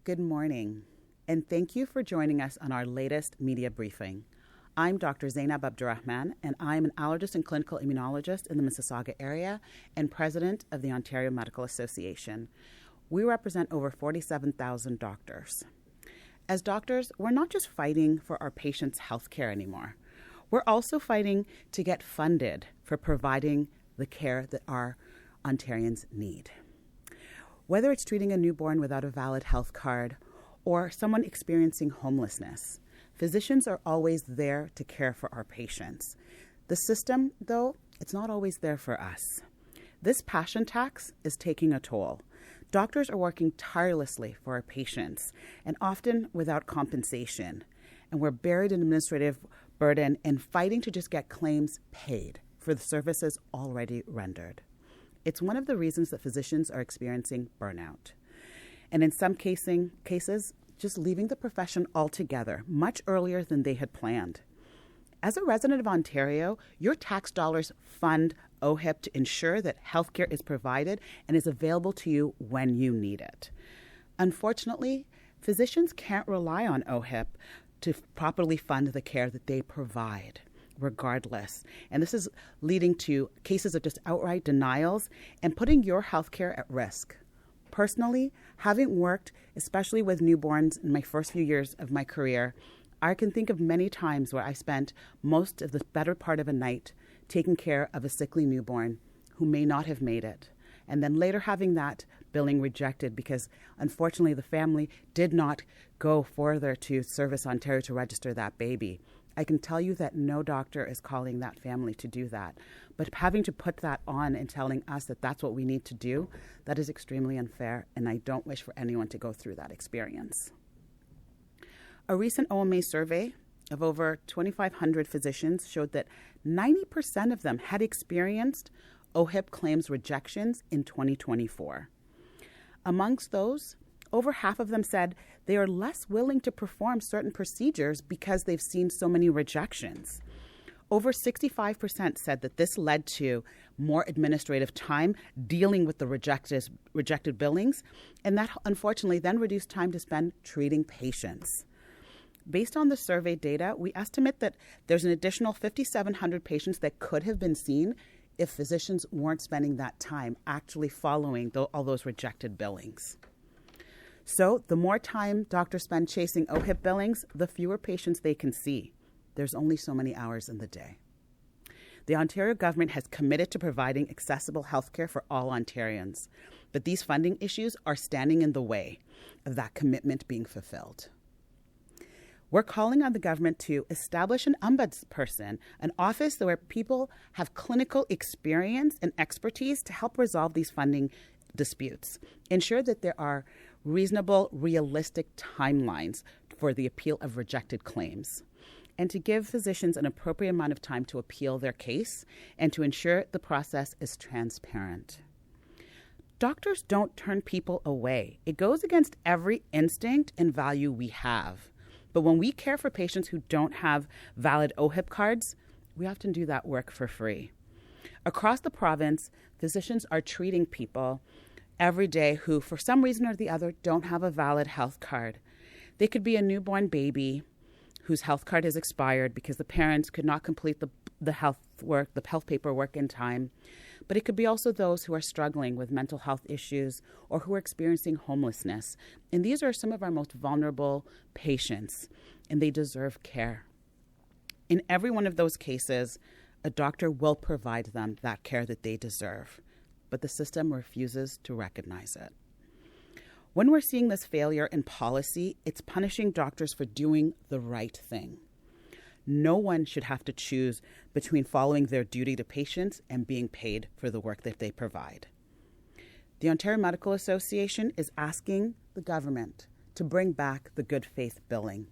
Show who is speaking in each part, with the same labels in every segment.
Speaker 1: Good morning, and thank you for joining us on our latest media briefing. I'm Dr. Zainab Abdurrahman, and I'm an allergist and clinical immunologist in the Mississauga area and president of the Ontario Medical Association. We represent over 47,000 doctors. As doctors, we're not just fighting for our patients' health care anymore. We're also fighting to get funded for providing the care that our Ontarians need. Whether it's treating a newborn without a valid health card or someone experiencing homelessness, physicians are always there to care for our patients. The system, though, it's not always there for us. This passion tax is taking a toll. Doctors are working tirelessly for our patients and often without compensation. And we're buried in administrative burden and fighting to just get claims paid for the services already rendered. It's one of the reasons that physicians are experiencing burnout. And in some cases, just leaving the profession altogether much earlier than they had planned. As a resident of Ontario, your tax dollars fund OHIP to ensure that healthcare is provided and is available to you when you need it. Unfortunately, physicians can't rely on OHIP to properly fund the care that they provide, regardless. And this is leading to cases of just outright denials and putting your healthcare at risk. Personally, having worked, especially with newborns in my first few years of my career, I can think of many times where I spent most of the better part of a night taking care of a sickly newborn who may not have made it, and then later having that billing rejected because, unfortunately, the family did not go further to Service Ontario to register that baby. I can tell you that no doctor is calling that family to do that. But having to put that on and telling us that that's what we need to do, that is extremely unfair, and I don't wish for anyone to go through that experience. A recent OMA survey of over 2,500 physicians showed that 90% of them had experienced OHIP claims rejections in 2024. Amongst those, over half of them said they are less willing to perform certain procedures because they've seen so many rejections. Over 65% said that this led to more administrative time dealing with the rejected billings, and that unfortunately then reduced time to spend treating patients. Based on the survey data, we estimate that there's an additional 5,700 patients that could have been seen if physicians weren't spending that time actually following all those rejected billings. So the more time doctors spend chasing OHIP billings, the fewer patients they can see. There's only so many hours in the day. The Ontario government has committed to providing accessible health care for all Ontarians, but these funding issues are standing in the way of that commitment being fulfilled. We're calling on the government to establish an ombudsperson, an office where people have clinical experience and expertise to help resolve these funding disputes. Ensure that there are reasonable, realistic timelines for the appeal of rejected claims, and to give physicians an appropriate amount of time to appeal their case and to ensure the process is transparent. Doctors don't turn people away. It goes against every instinct and value we have. But when we care for patients who don't have valid OHIP cards, we often do that work for free. Across the province, physicians are treating people every day who, for some reason or the other, don't have a valid health card. They could be a newborn baby whose health card has expired because the parents could not complete the health paperwork in time. But it could be also those who are struggling with mental health issues or who are experiencing homelessness. And these are some of our most vulnerable patients, and they deserve care. In every one of those cases, a doctor will provide them that care that they deserve, but the system refuses to recognize it. When we're seeing this failure in policy, it's punishing doctors for doing the right thing. No one should have to choose between following their duty to patients and being paid for the work that they provide. The Ontario Medical Association is asking the government to bring back the good faith billing.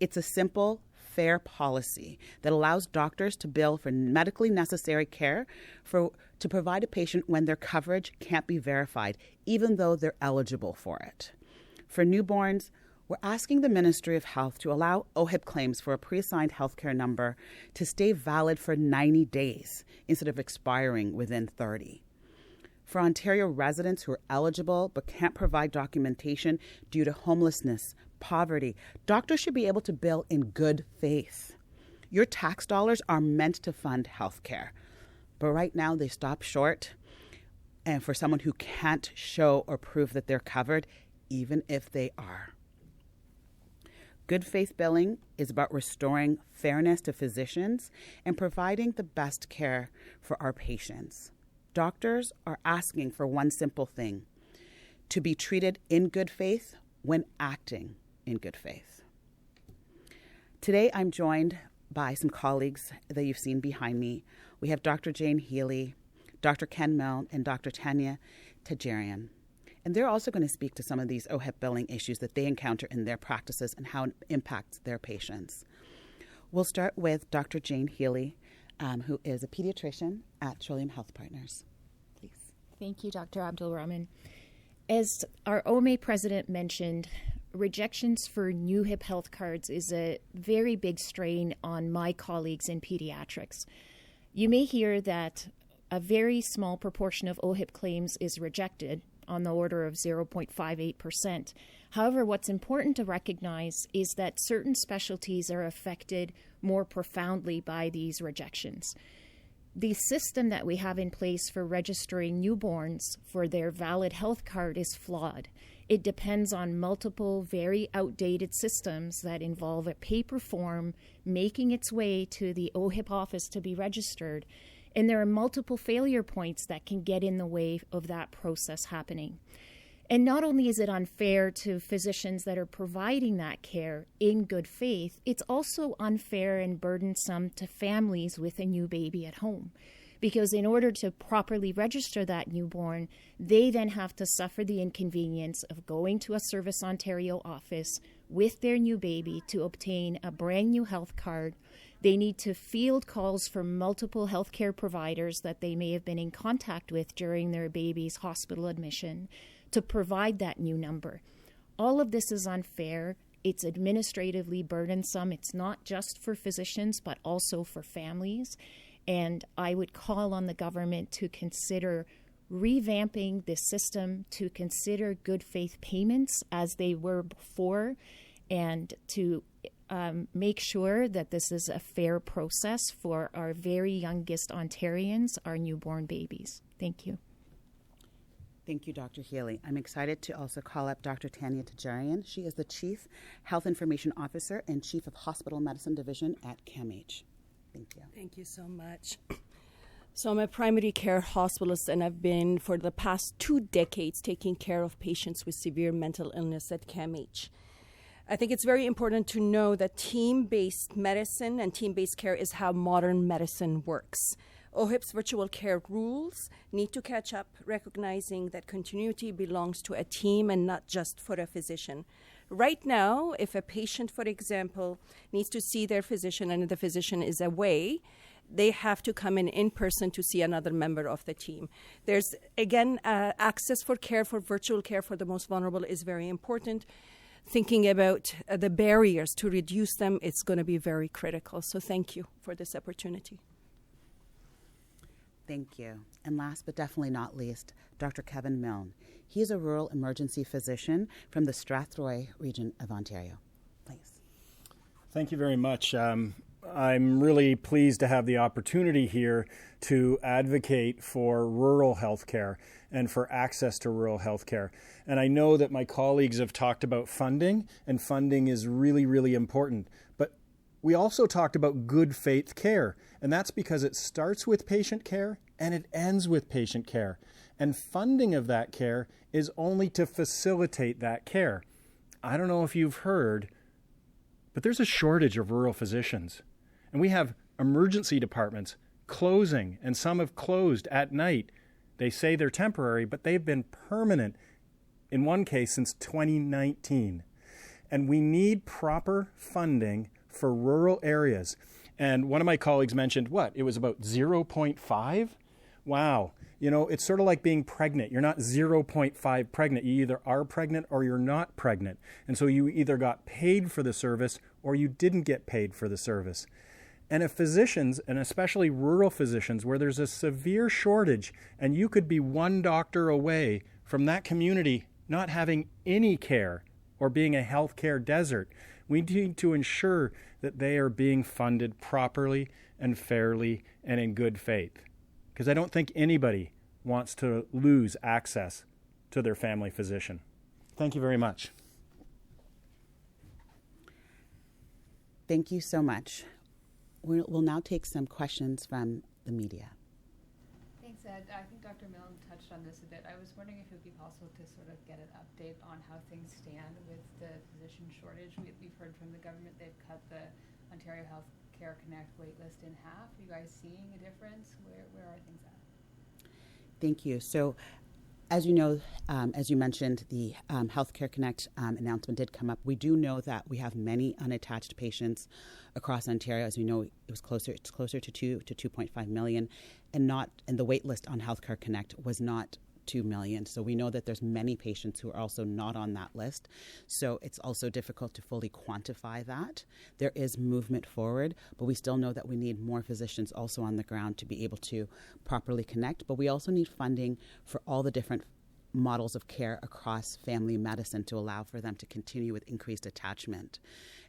Speaker 1: It's a simple, fair policy that allows doctors to bill for medically necessary care to provide a patient when their coverage can't be verified, even though they're eligible for it. For newborns, we're asking the Ministry of Health to allow OHIP claims for a pre-assigned healthcare number to stay valid for 90 days instead of expiring within 30. For Ontario residents who are eligible but can't provide documentation due to homelessness, poverty, doctors should be able to bill in good faith. Your tax dollars are meant to fund health care, but right now they stop short. And for someone who can't show or prove that they're covered, even if they are. Good faith billing is about restoring fairness to physicians and providing the best care for our patients. Doctors are asking for one simple thing: to be treated in good faith when acting in good faith. Today, I'm joined by some colleagues that you've seen behind me. We have Dr. Jane Healy, Dr. Ken Milne, and Dr. Tanya Tajarian. And they're also going to speak to some of these OHIP billing issues that they encounter in their practices and how it impacts their patients. We'll start with Dr. Jane Healy, who is a pediatrician at Trillium Health Partners. Please.
Speaker 2: Thank you, Dr. Abdul-Rahman. As our OMA president mentioned, rejections for new HIP health cards is a very big strain on my colleagues in pediatrics. You may hear that a very small proportion of OHIP claims is rejected, on the order of 0.58%. However, what's important to recognize is that certain specialties are affected more profoundly by these rejections. The system that we have in place for registering newborns for their valid health card is flawed. It depends on multiple, very outdated systems that involve a paper form making its way to the OHIP office to be registered. And there are multiple failure points that can get in the way of that process happening. And not only is it unfair to physicians that are providing that care in good faith, it's also unfair and burdensome to families with a new baby at home. Because in order to properly register that newborn, they then have to suffer the inconvenience of going to a Service Ontario office with their new baby to obtain a brand new health card. They need to field calls from multiple healthcare providers that they may have been in contact with during their baby's hospital admission to provide that new number. All of this is unfair. It's administratively burdensome. It's not just for physicians, but also for families. And I would call on the government to consider revamping this system, to consider good faith payments as they were before, and to make sure that this is a fair process for our very youngest Ontarians, our newborn babies. Thank you.
Speaker 1: Thank you, Dr. Healy. I'm excited to also call up Dr. Tanya Tajarian. She is the Chief Health Information Officer and Chief of Hospital Medicine Division at CAMH. Thank you.
Speaker 3: Thank you so much. So I'm a primary care hospitalist, and I've been for the past 2 decades taking care of patients with severe mental illness at CAMH. I think it's very important to know that team-based medicine and team-based care is how modern medicine works. OHIP's virtual care rules need to catch up, recognizing that continuity belongs to a team and not just for a physician. Right now, if a patient, for example, needs to see their physician and the physician is away, they have to come in person to see another member of the team. There's, again, access for care, for virtual care for the most vulnerable is very important. Thinking about the barriers to reduce them, it's going to be very critical. So thank you for this opportunity.
Speaker 1: Thank you. And last but definitely not least, Dr. Kevin Milne. He is a rural emergency physician from the Strathroy region of Ontario. Please.
Speaker 4: Thank you very much. I'm really pleased to have the opportunity here to advocate for rural health care and for access to rural health care. And I know that my colleagues have talked about funding, and funding is really, really important. But we also talked about good faith care, and that's because it starts with patient care and it ends with patient care. And funding of that care is only to facilitate that care. I don't know if you've heard, but there's a shortage of rural physicians. And we have emergency departments closing, and some have closed at night. They say they're temporary, but they've been permanent, in one case, since 2019. And we need proper funding for rural areas. And one of my colleagues mentioned, it was about 0.5? Wow. You know, it's sort of like being pregnant. You're not 0.5 pregnant. You either are pregnant or you're not pregnant. And so you either got paid for the service or you didn't get paid for the service. And if physicians, and especially rural physicians, where there's a severe shortage, and you could be one doctor away from that community not having any care or being a healthcare desert, we need to ensure that they are being funded properly and fairly and in good faith. Because I don't think anybody wants to lose access to their family physician. Thank you very much.
Speaker 1: Thank you so much. We'll now take some questions from the media.
Speaker 5: Thanks, Ed. I think Dr. Milne touched on this a bit. I was wondering if it would be possible to sort of get an update on how things stand with the physician shortage. We've heard from the government they've cut the Ontario Healthcare Connect waitlist in half. Are you guys seeing a difference? Where are things at?
Speaker 1: Thank you. So, as you know, as you mentioned, the Healthcare Connect announcement did come up. We do know that we have many unattached patients across Ontario. As you know, it's closer to 2.5 million, and the wait list on Healthcare Connect was not 2 million. So we know that there's many patients who are also not on that list. So it's also difficult to fully quantify that. There is movement forward, but we still know that we need more physicians also on the ground to be able to properly connect. But we also need funding for all the different models of care across family medicine to allow for them to continue with increased attachment.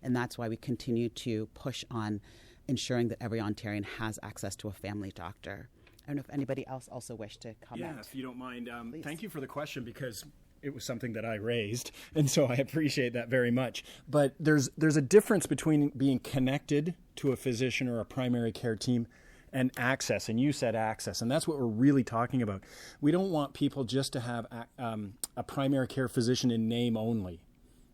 Speaker 1: And that's why we continue to push on ensuring that every Ontarian has access to a family doctor. I don't know if anybody else also wished to comment.
Speaker 4: Yeah, if you don't mind. Thank you for the question, because it was something that I raised, and so I appreciate that very much. But there's a difference between being connected to a physician or a primary care team and access, and you said access, and that's what we're really talking about. We don't want people just to have a primary care physician in name only.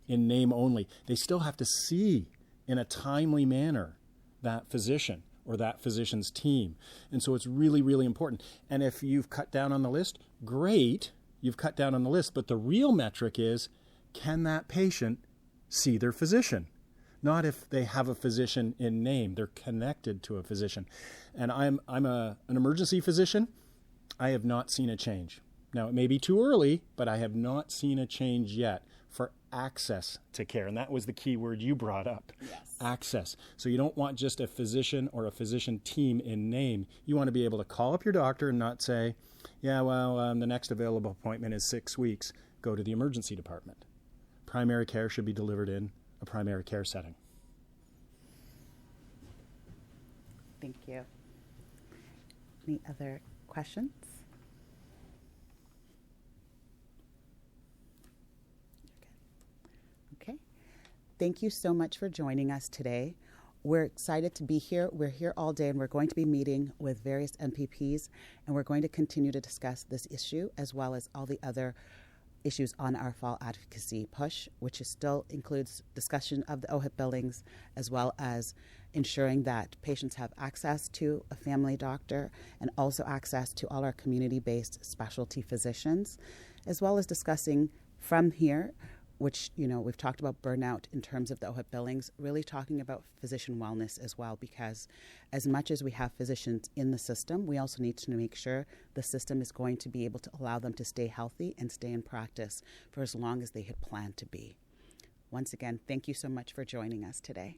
Speaker 4: In name only. They still have to see in a timely manner that physician or that physician's team. And so it's really, really important. And if you've cut down on the list, great, you've cut down on the list. But the real metric is, can that patient see their physician? Not if they have a physician in name, they're connected to a physician. And I'm an emergency physician. I have not seen a change. Now, it may be too early, but I have not seen a change yet for access to care. And that was the key word you brought up.
Speaker 1: Yes.
Speaker 4: Access. So you don't want just a physician or a physician team in name. You want to be able to call up your doctor and not say, yeah, well, the next available appointment is 6 weeks. Go to the emergency department. Primary care should be delivered in a primary care setting.
Speaker 1: Thank you. Any other questions? Okay. Thank you so much for joining us today. We're excited to be here. We're here all day, and we're going to be meeting with various MPPs, and we're going to continue to discuss this issue as well as all the other issues on our fall advocacy push, which still includes discussion of the OHIP billings, as well as ensuring that patients have access to a family doctor and also access to all our community-based specialty physicians, as well as discussing from here, which, you know, we've talked about burnout in terms of the OHIP billings, really talking about physician wellness as well, because as much as we have physicians in the system, we also need to make sure the system is going to be able to allow them to stay healthy and stay in practice for as long as they had planned to be. Once again, thank you so much for joining us today.